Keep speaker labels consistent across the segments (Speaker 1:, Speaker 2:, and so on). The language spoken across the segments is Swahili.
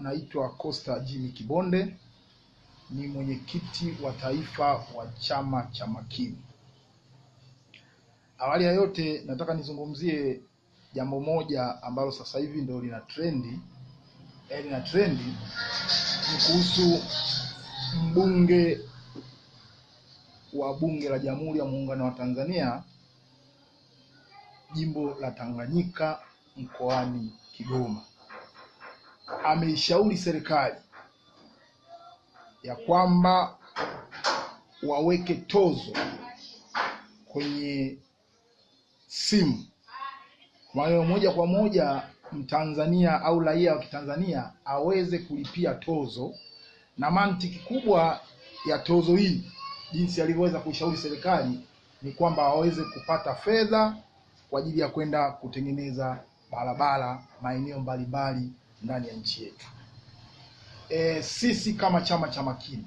Speaker 1: naitwa Costa Jimmy Kibonde, ni mwenyekiti wa taifa wa chama cha Makini. Awali ya yote nataka nizungumzie jambo moja ambalo sasa hivi ndio lina trendi ni kuhusu mbunge wa Bunge la Jamhuri ya Muungano wa Tanzania, jimbo la Tanganyika, mkoani Kigoma. Ameishauri serikali ya kwamba waweke tozo kwenye simu. Kwa hiyo moja kwa moja Mtanzania au raia wa Kitanzania aweze kulipia tozo, na mantiki kubwa ya tozo hii jinsi alivyoweza kushauri serikali ni kwamba waweze kupata fedha kwa ajili ya kwenda kutengeneza barabara maeneo mbalimbali ndani ya nchi yetu. Sisi kama chama cha Makini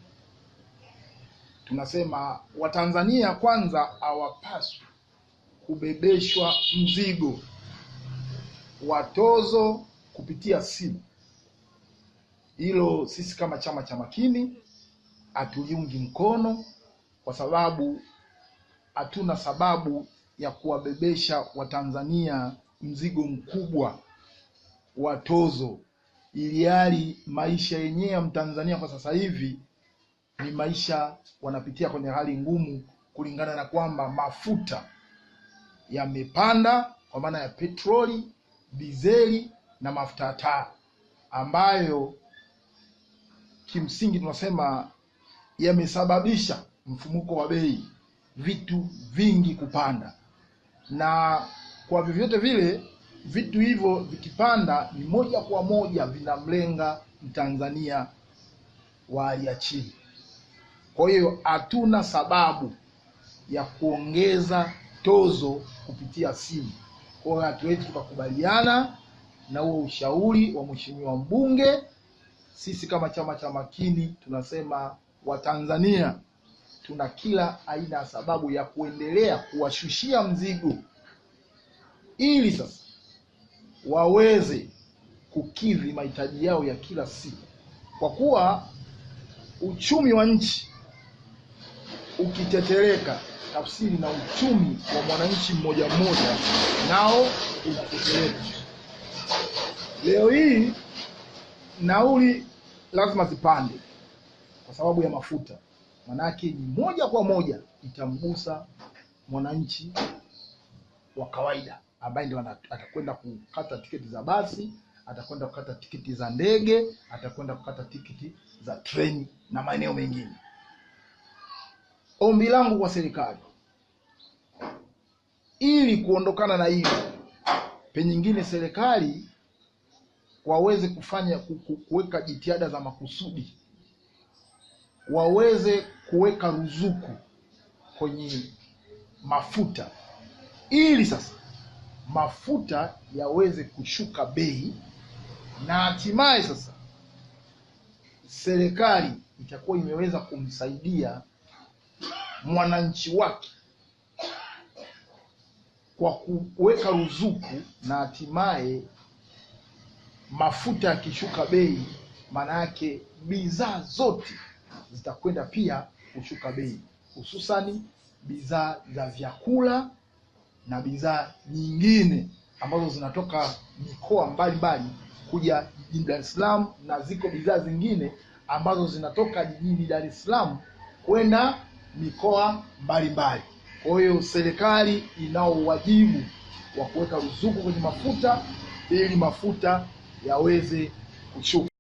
Speaker 1: tunasema Watanzania kwanza hawapaswi kubebeshwa mzigo wa tozo kupitia simu. Hilo sisi kama chama cha Makini hatuliungi mkono, kwa sababu hatuna sababu ya kuwabebesha Watanzania mzigo mkubwa wa tozo, ili hali maisha yenyewe ya Mtanzania kwa sasa hivi ni maisha wanapitia kwenye hali ngumu, kulingana na kwamba mafuta yamepanda kwa maana ya petroli, dizeli na mafuta ya taa, ambayo kimsingi tunasema yamesababisha mfumuko wa bei, vitu vingi kupanda. Na kwa vyovyote vile vitu hivyo vikipanda ni moja kwa moja vinamlenga Mtanzania wa hali ya chini. Kwa hiyo hatuna sababu ya kuongeza tozo kupitia simu. Kwa hiyo hatuwezi tukakubaliana na huo ushauri wa mheshimiwa mbunge. Sisi kama chama cha Makini tunasema Watanzania tuna kila aina ya sababu ya kuendelea kuwashushia mzigo, ili sasa waweze kukidhi mahitaji yao ya kila siku, kwa kuwa uchumi wa nchi ukitetereka, tafsiri na uchumi wa mwananchi mmoja mmoja nao unatetereka. Leo hii nauli lazima zipande kwa sababu ya mafuta, manake ni moja kwa moja itamgusa mwananchi wa kawaida, ambaye ndio atakwenda kukata tiketi za basi, atakwenda kukata tiketi za ndege, atakwenda kukata tiketi za treni na maeneo mengine. Ombi langu kwa serikali, ili kuondokana na hili, penyingine serikali waweze kufanya kuweka jitihada za makusudi, waweze kuweka ruzuku kwenye mafuta, ili sasa mafuta yaweze kushuka bei, na hatimaye sasa serikali itakuwa imeweza kumsaidia mwananchi wake kwa kuweka ruzuku, na hatimaye mafuta yakishuka bei, maana yake bidhaa zote zitakwenda pia kushuka bei, hususani bidhaa za vyakula na bidhaa nyingine ambazo zinatoka mikoa mbalimbali kuja jijini Dar es Salaam, na ziko bidhaa zingine ambazo zinatoka jijini Dar es Salaam kwenda mikoa mbalimbali. Kwa hiyo serikali inao wajibu wa kuweka ruzuku kwenye mafuta ili mafuta yaweze kushuka.